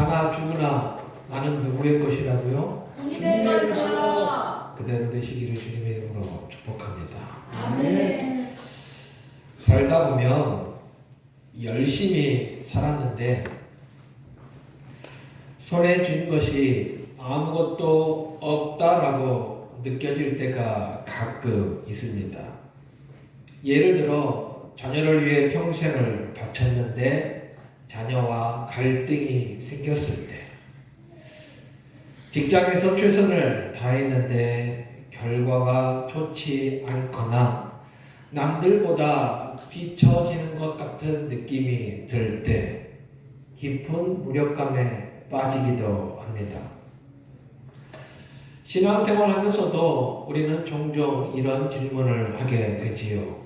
사나 죽으나 나는 누구의 것이라고요? 주님의 것이라. 그대로 되시기를 주님의 이름으로 축복합니다. 아멘. 살다 보면 열심히 살았는데 손에 쥔 것이 아무것도 없다라고 느껴질 때가 가끔 있습니다. 예를 들어 자녀를 위해 평생을 바쳤는데 자녀와 갈등이 생겼을 때, 직장에서 최선을 다했는데 결과가 좋지 않거나 남들보다 뒤처지는 것 같은 느낌이 들 때 깊은 무력감에 빠지기도 합니다. 신앙생활 하면서도 우리는 종종 이런 질문을 하게 되지요.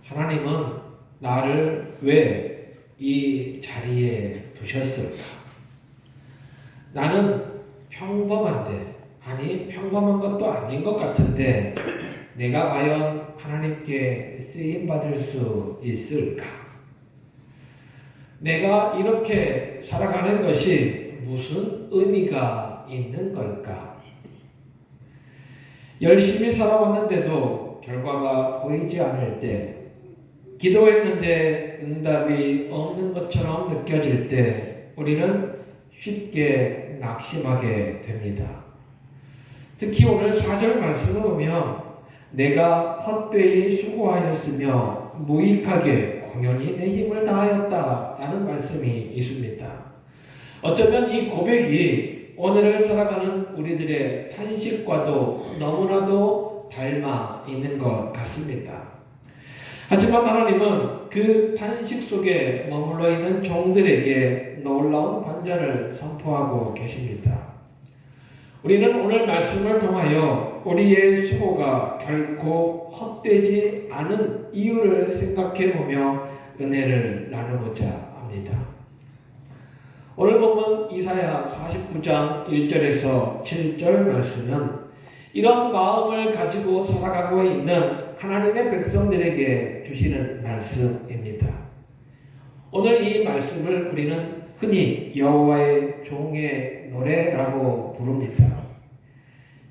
하나님은 나를 왜 이 자리에 두셨을까? 나는 평범한데, 아니 평범한 것도 아닌 것 같은데 내가 과연 하나님께 쓰임받을 수 있을까? 내가 이렇게 살아가는 것이 무슨 의미가 있는 걸까? 열심히 살아왔는데도 결과가 보이지 않을 때, 기도했는데 응답이 없는 것처럼 느껴질 때 우리는 쉽게 낙심하게 됩니다. 특히 오늘 4절 말씀을 보면 내가 헛되이 수고하였으며 무익하게 공연히 내 힘을 다하였다라는 말씀이 있습니다. 어쩌면 이 고백이 오늘을 살아가는 우리들의 탄식과도 너무나도 닮아 있는 것 같습니다. 하지만 하나님은 그 탄식 속에 머물러 있는 종들에게 놀라운 반전을 선포하고 계십니다. 우리는 오늘 말씀을 통하여 우리의 수고가 결코 헛되지 않은 이유를 생각해보며 은혜를 나누고자 합니다. 오늘 본문 이사야 49장 1절에서 7절 말씀은 이런 마음을 가지고 살아가고 있는 하나님의 백성들에게 주시는 말씀입니다. 오늘 이 말씀을 우리는 흔히 여호와의 종의 노래라고 부릅니다.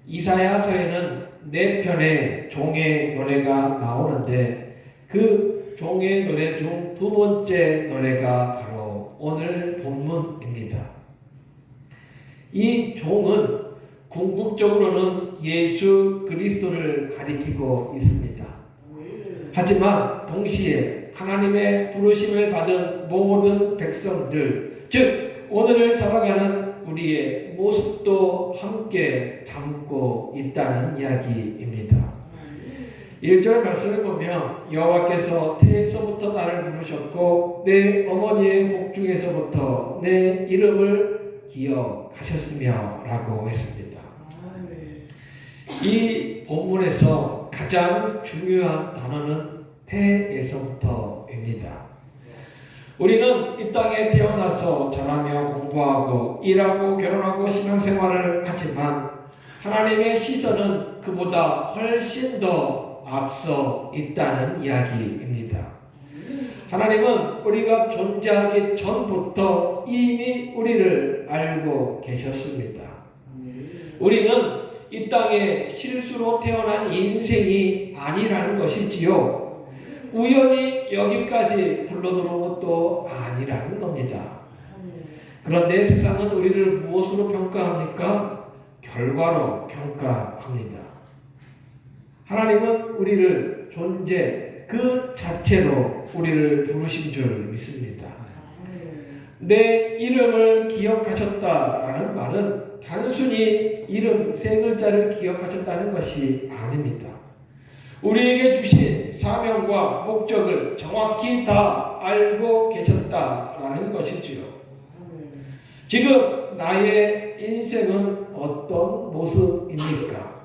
이사야서에는 4편의 종의 노래가 나오는데 그 종의 노래 중 두 번째 노래가 바로 오늘 본문입니다. 이 종은 궁극적으로는 예수 그리스도를 가리키고 있습니다. 하지만 동시에 하나님의 부르심을 받은 모든 백성들, 즉 오늘을 살아가는 우리의 모습도 함께 담고 있다는 이야기입니다. 1절 말씀을 보면 여호와께서 태에서부터 나를 부르셨고 내 어머니의 복중에서부터 내 이름을 기억하셨으며 라고 했습니다. 이 본문에서 가장 중요한 단어는 태에서부터입니다. 우리는 이 땅에 태어나서 자라며 공부하고 일하고 결혼하고 신앙생활을 하지만 하나님의 시선은 그보다 훨씬 더 앞서 있다는 이야기입니다. 하나님은 우리가 존재하기 전부터 이미 우리를 알고 계셨습니다. 우리는 이 땅에 실수로 태어난 인생이 아니라는 것이지요. 우연히 여기까지 불러들어온 것도 아니라는 겁니다. 그런데 세상은 우리를 무엇으로 평가합니까? 결과로 평가합니다. 하나님은 우리를 존재 그 자체로 우리를 부르신 줄 믿습니다. 내 이름을 기억하셨다라는 말은 단순히 이름 3글자를 기억하셨다는 것이 아닙니다. 우리에게 주신 사명과 목적을 정확히 다 알고 계셨다라는 것이지요. 지금 나의 인생은 어떤 모습입니까?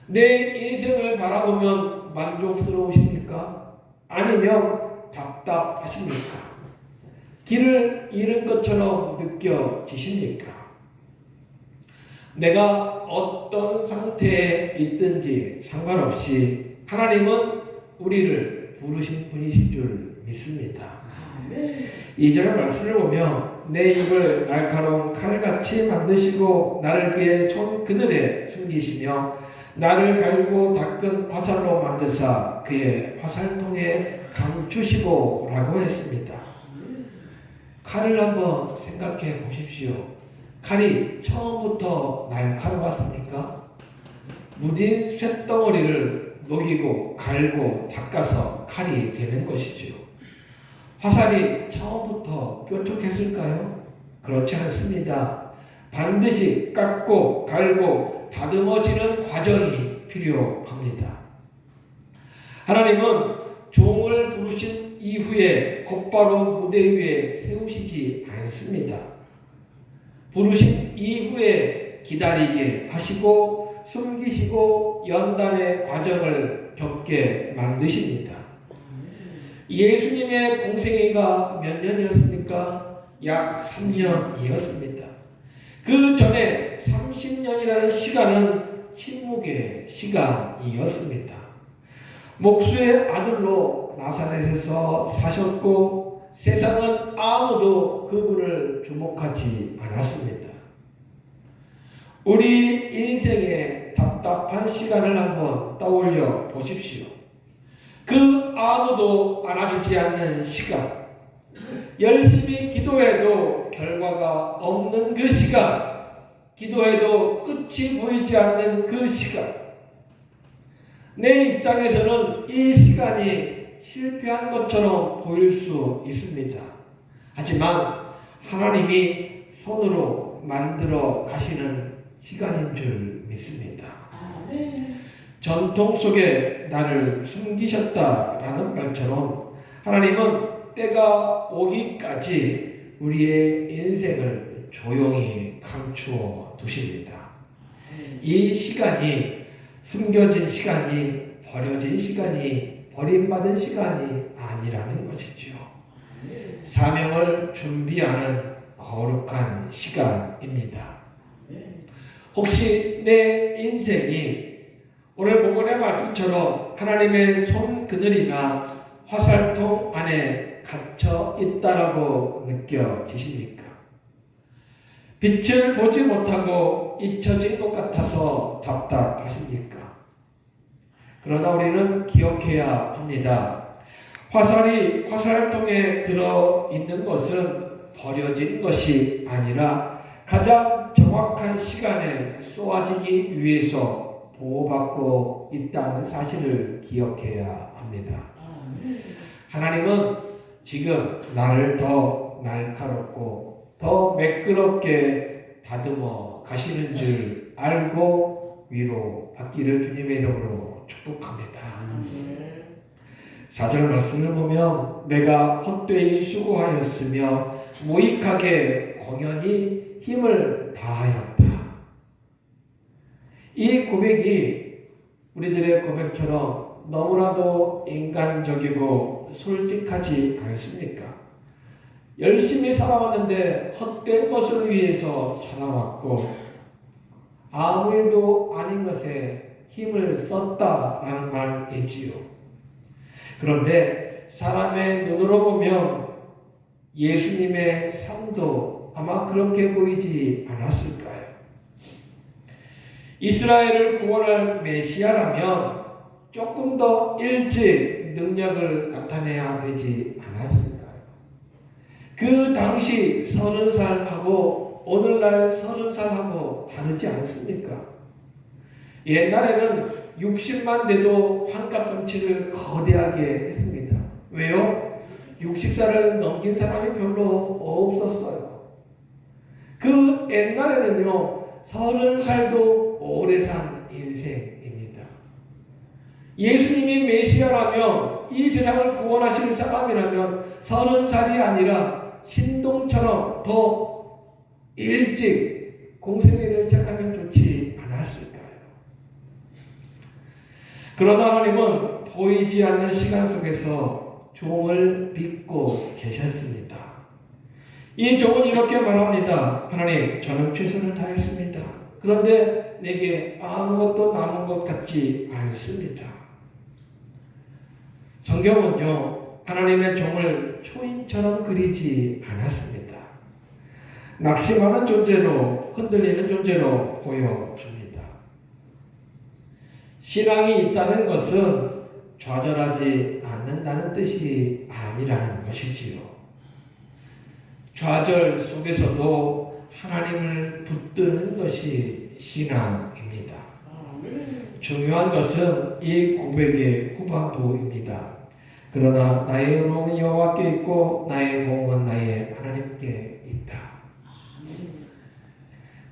내 인생을 바라보면 만족스러우십니까? 아니면 답답하십니까? 길을 잃은 것처럼 느껴지십니까? 내가 어떤 상태에 있든지 상관없이 하나님은 우리를 부르신 분이신 줄 믿습니다. 2절 말씀을 보면 내 입을 날카로운 칼같이 만드시고 나를 그의 손 그늘에 숨기시며 나를 갈고 닦은 화살로 만드사 그의 화살통에 감추시고 라고 했습니다. 칼을 한번 생각해 보십시오. 칼이 처음부터 날카로웠습니까? 무딘 쇳덩어리를 녹이고 갈고 닦아서 칼이 되는 것이죠. 화살이 처음부터 뾰족했을까요? 그렇지 않습니다. 반드시 깎고 갈고 다듬어지는 과정이 필요합니다. 하나님은 종을 부르신 이후에 곧바로 무대 위에 세우시지 않습니다. 부르신 이후에 기다리게 하시고 숨기시고 연단의 과정을 겪게 만드십니다. 예수님의 공생애가 몇 년이었습니까? 약 3년이었습니다. 그 전에 30년이라는 시간은 침묵의 시간이었습니다. 목수의 아들로 나사렛에서 사셨고 세상은 아무도 그분을 주목하지 않았습니다. 우리 인생의 답답한 시간을 한번 떠올려 보십시오. 그 아무도 알아주지 않는 시간, 열심히 기도해도 결과가 없는 그 시간, 기도해도 끝이 보이지 않는 그 시간, 내 입장에서는 이 시간이 실패한 것처럼 보일 수 있습니다. 하지만 하나님이 손으로 만들어 가시는 시간인 줄 믿습니다. 전통 속에 나를 숨기셨다라는 말처럼 하나님은 때가 오기까지 우리의 인생을 조용히 감추어 두십니다. 이 시간이 숨겨진 시간이 버려진 시간이 버림받은 시간이 아니라는 것이죠. 사명을 준비하는 거룩한 시간입니다. 혹시 내 인생이 오늘 본문의 말씀처럼 하나님의 손 그늘이나 화살통 안에 갇혀 있다라고 느껴지십니까? 빛을 보지 못하고 잊혀진 것 같아서 답답하십니까? 그러나 우리는 기억해야 합니다. 화살이 화살통에 들어있는 것은 버려진 것이 아니라 가장 정확한 시간에 쏘아지기 위해서 보호받고 있다는 사실을 기억해야 합니다. 하나님은 지금 나를 더 날카롭고 더 매끄럽게 다듬어 가시는 줄 알고 위로받기를 주님의 이름으로 축복합니다. 4절 말씀을 보면 내가 헛되이 수고하였으며 무익하게 공연히 힘을 다하였다. 이 고백이 우리들의 고백처럼 너무나도 인간적이고 솔직하지 않습니까? 열심히 살아왔는데 헛된 것을 위해서 살아왔고 아무 일도 아닌 것에 힘을 썼다라는 말이지요. 그런데 사람의 눈으로 보면 예수님의 삶도 아마 그렇게 보이지 않았을까요? 이스라엘을 구원할 메시아라면 조금 더 일찍 능력을 나타내야 되지 않았을까요? 그 당시 30살하고 오늘날 30살하고 다르지 않습니까? 옛날에는 60만 돼도 환갑잔치를 거대하게 했습니다. 왜요? 60살을 넘긴 사람이 별로 없었어요. 그 옛날에는요, 30살도 오래 산 인생입니다. 예수님이 메시아라면, 이 세상을 구원하시는 사람이라면 30살이 아니라 신동처럼 더 일찍 공생애를 시작하면 좋지 않았을까요? 그러나 하나님은 보이지 않는 시간 속에서 종을 빚고 계셨습니다. 이 종은 이렇게 말합니다. 하나님, 저는 최선을 다했습니다. 그런데 내게 아무것도 남은 것 같지 않습니다. 성경은요, 하나님의 종을 초인처럼 그리지 않았습니다. 낙심하는 존재로, 흔들리는 존재로 보여줍니다. 신앙이 있다는 것은 좌절하지 않는다는 뜻이 아니라는 것이지요. 좌절 속에서도 하나님을 붙드는 것이 신앙입니다. 중요한 것은 이 고백의 후반부입니다. 그러나 나의 의로움은 여호와께 있고 나의 도움은 나의 하나님께 있다.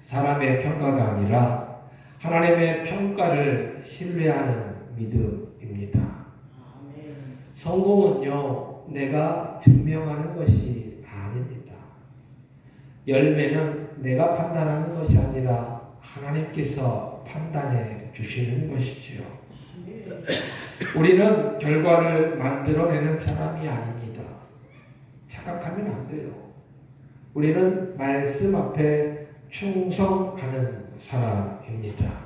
사람의 평가가 아니라 하나님의 평가를 신뢰하는 믿음입니다. 성공은요, 내가 증명하는 것이 아닙니다. 열매는 내가 판단하는 것이 아니라 하나님께서 판단해 주시는 것이지요. 우리는 결과를 만들어내는 사람이 아닙니다. 착각하면 안 돼요. 우리는 말씀 앞에 충성하는 사람입니다.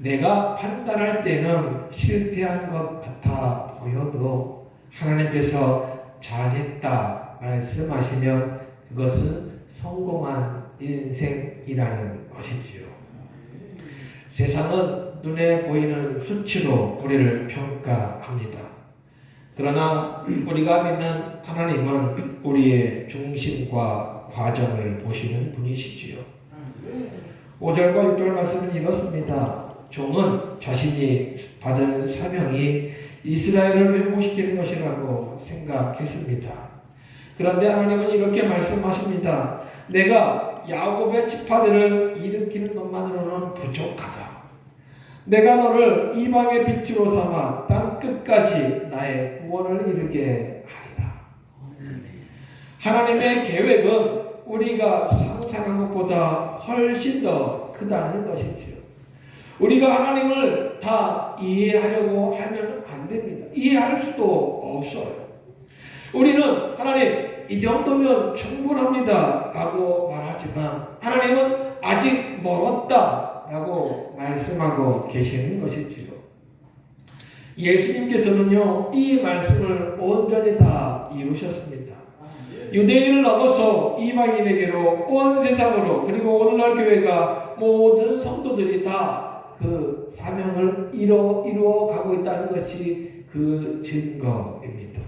내가 판단할 때는 실패한 것 같아 보여도 하나님께서 잘했다 말씀하시면 그것은 성공한 인생이라는 것이지요. 세상은 눈에 보이는 수치로 우리를 평가합니다. 그러나 우리가 믿는 하나님은 우리의 중심과 과정을 보시는 분이시지요. 5절과 6절 말씀은 이렇습니다. 종은 자신이 받은 사명이 이스라엘을 회복시키는 것이라고 생각했습니다. 그런데 하나님은 이렇게 말씀하십니다. 내가 야곱의 지파들을 일으키는 것만으로는 부족하다. 내가 너를 이방의 빛으로 삼아 땅 끝까지 나의 구원을 이루게 하리라. 하나님의 계획은 우리가 상상한 것보다 훨씬 더 크다는 것이지요. 우리가 하나님을 다 이해하려고 하면 안 됩니다. 이해할 수도 없어요. 우리는 하나님 이 정도면 충분합니다 라고 말하지만 하나님은 아직 멀었다 라고 말씀하고 계시는 것이지요. 예수님께서는요 이 말씀을 온전히 다 이루셨습니다. 유대인을 넘어서 이방인에게로 온 세상으로 그리고 오늘날 교회가 모든 성도들이 다 그 사명을 이루어 가고 있다는 것이 그 증거입니다.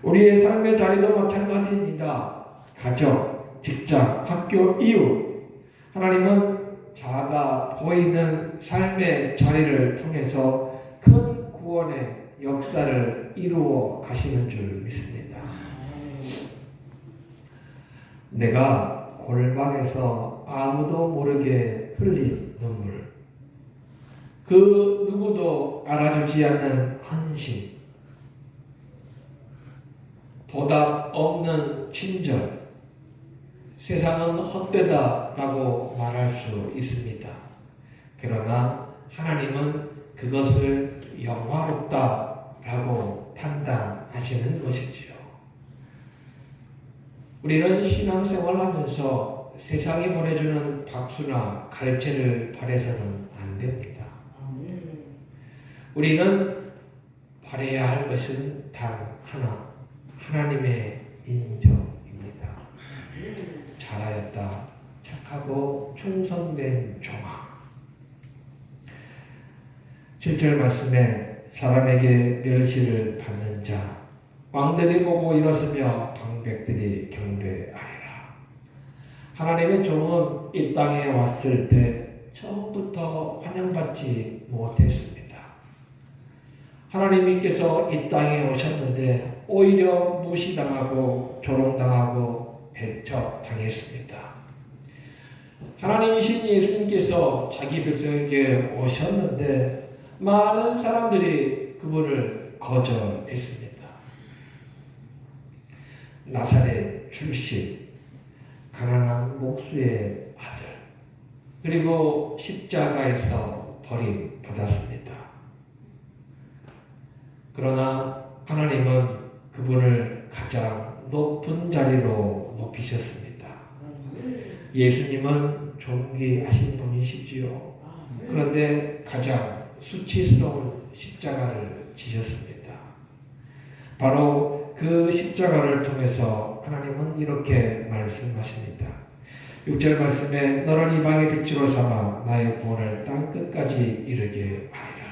우리의 삶의 자리도 마찬가지입니다. 가정, 직장, 학교, 이웃. 하나님은 자가 보이는 삶의 자리를 통해서 큰 구원의 역사를 이루어 가시는 줄 믿습니다. 내가 골방에서 아무도 모르게 흘린 눈물, 그 누구도 알아주지 않는 헌신, 보답 없는 친절, 세상은 헛되다라고 말할 수 있습니다. 그러나 하나님은 그것을 영화롭다라고 판단하시는 것이지요. 우리는 신앙생활을 하면서 세상이 보내주는 박수나 갈채를 바라서는 안 됩니다. 우리는 바라야 할 것은 단 하나, 하나님의 인정입니다. 잘하였다, 착하고 충성된 종아. 7절 말씀에 사람에게 멸시를 받는 자, 왕들이 보고 일어서며 방백들이 경배하리라. 하나님의 종은 이 땅에 왔을 때 처음부터 환영받지 못했습니다. 하나님께서 이 땅에 오셨는데 오히려 무시당하고 조롱당하고 배척당했습니다. 하나님이신 예수님께서 자기 백성에게 오셨는데 많은 사람들이 그분을 거절했습니다. 나사렛 출신 가난한 목수의 아들, 그리고 십자가에서 버림받았습니다. 그러나 하나님은 그분을 가장 높은 자리로 높이셨습니다. 예수님은 존귀하신 분이시지요. 그런데 가장 수치스러운 십자가를 지셨습니다. 바로 그 십자가를 통해서 하나님은 이렇게 말씀하십니다. 6절 말씀에 너를 이방의 빛으로 삼아 나의 구원을 땅끝까지 이르게 하리라.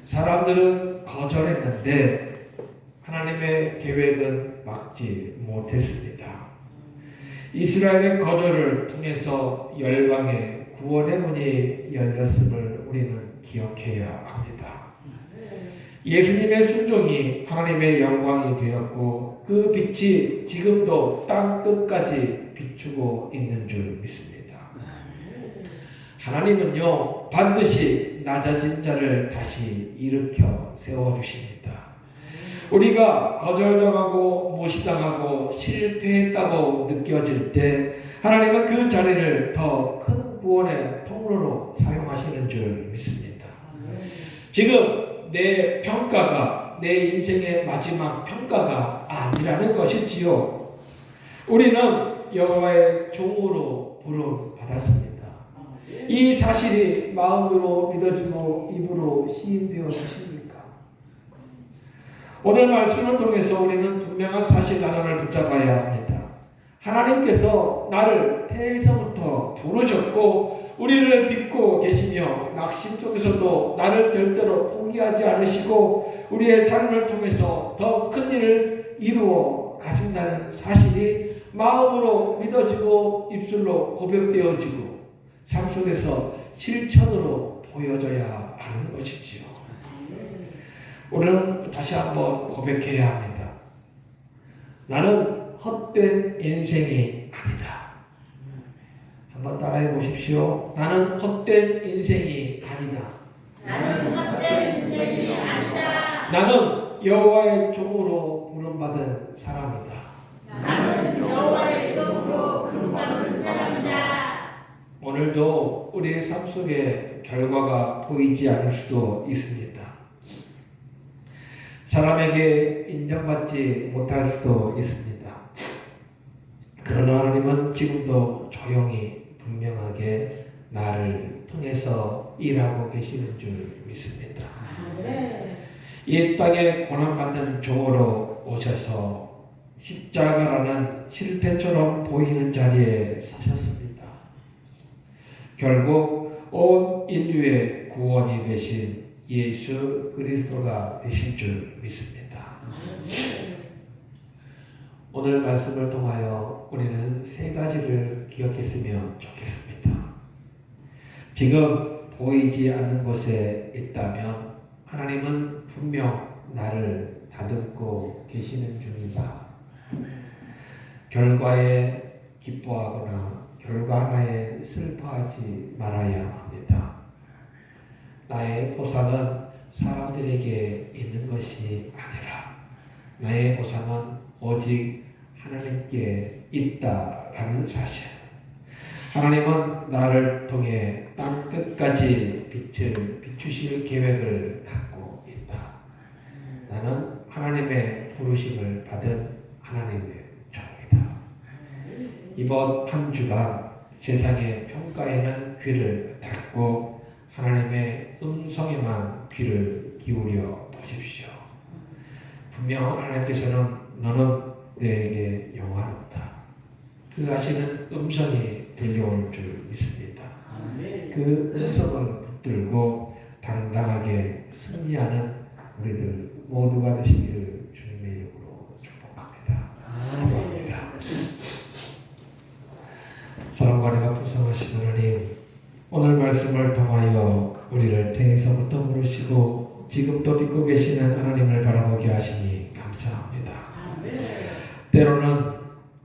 사람들은 거절했는데 하나님의 계획은 막지 못했습니다. 이스라엘의 거절을 통해서 열방의 구원의 문이 열렸음을 우리는 기억해야 합니다. 예수님의 순종이 하나님의 영광이 되었고 그 빛이 지금도 땅 끝까지 비추고 있는 줄 믿습니다. 하나님은요 반드시 낮아진 자를 다시 일으켜 세워주십니다. 우리가 거절당하고 무시당하고 실패했다고 느껴질 때 하나님은 그 자리를 더 큰 구원의 통로로 사용하시는 줄 믿습니다. 지금 내 평가가 내 인생의 마지막 평가가 아니라는 것이지요. 우리는 여호와의 종으로 부름 받았습니다. 이 사실이 마음으로 믿어지고 입으로 시인되어 주십니까? 오늘 말씀을 통해서 우리는 분명한 사실 하나를 붙잡아야 합니다. 하나님께서 나를 태에서부터 부르셨고 우리를 믿고 계시며 낙심 속에서도 나를 절대로 포기하지 않으시고 우리의 삶을 통해서 더 큰 일을 이루어 가신다는 사실이 마음으로 믿어지고 입술로 고백되어지고 삶 속에서 실천으로 보여져야 하는 것이지요. 오늘은 다시 한번 고백해야 합니다. 나는 헛된 인생이 아니다. 한번 따라해 보십시오. 나는 헛된 인생이 아니다. 나는 헛된 인생이 아니다. 나는 여호와의 종으로 부름받은 사람이다. 나는 여호와의 종으로 부름받은 사람이다. 오늘도 우리의 삶 속에 결과가 보이지 않을 수도 있습니다. 사람에게 인정받지 못할 수도 있습니다. 그러나 하나님은 지금도 조용히 분명하게 나를 통해서 일하고 계시는 줄 믿습니다. 이 땅에 고난받는 종으로 오셔서 십자가라는 실패처럼 보이는 자리에 서셨습니다. 결국 온 인류의 구원이 되신 예수 그리스도가 되신 줄 믿습니다. 오늘 말씀을 통하여 우리는 세 가지를 기억했으면 좋겠습니다. 지금 보이지 않는 곳에 있다면 하나님은 분명 나를 다듬고 계시는 중이다. 결과에 기뻐하거나 결과 하나에 슬퍼하지 말아야 합니다. 나의 보상은 사람들에게 있는 것이 아니라 나의 보상은 오직 하나님께 있다라는 사실. 하나님은 나를 통해 땅 끝까지 빛을 비추실 계획을 갖고 있다. 나는 하나님의 부르심을 받은 하나님의 종이다. 이번 한 주간 세상의 평가에는 귀를 닫고 하나님의 음성에만 귀를 기울여 보십시오. 분명 하나님께서는 너는 내게 영화롭다. 그 하시는 음성이 들려올 줄 믿습니다. 그 음성을 붙들고 당당하게 승리하는 우리들 모두가 되시기를 주님의 이름으로 축복합니다. 기도합니다. 사랑과 은혜가 풍성하신 하나님, 오늘 말씀을 통하여 우리를 태에서부터 부르시고 지금도 믿고 계시는 하나님을 바라보게 하시니 감사합니다. 때로는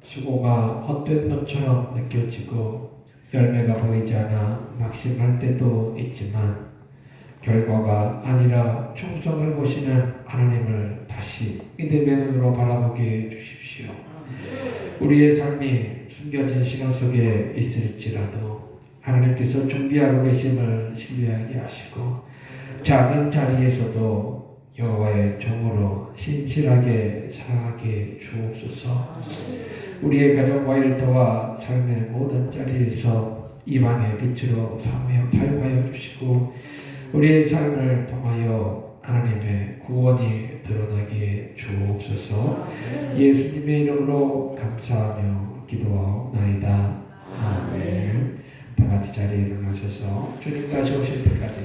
수고가 헛된 것처럼 느껴지고 열매가 보이지 않아 낙심할 때도 있지만 결과가 아니라 충성을 보시는 하나님을 다시 믿음의 눈으로 바라보게 해주십시오. 우리의 삶이 숨겨진 시간 속에 있을지라도 하나님께서 준비하고 계심을 신뢰하게 하시고 작은 자리에서도 여호와의 종으로 신실하게 살아가게 주옵소서. 우리의 가정과 일터와 삶의 모든 자리에서 이방의 빛으로 사용하여 주시고 우리의 삶을 통하여 하나님의 구원이 드러나게 주옵소서. 예수님의 이름으로 감사하며 기도하옵나이다. 아멘. 다 같이 자리에 일어나셔서 주님 다시 오실 때까지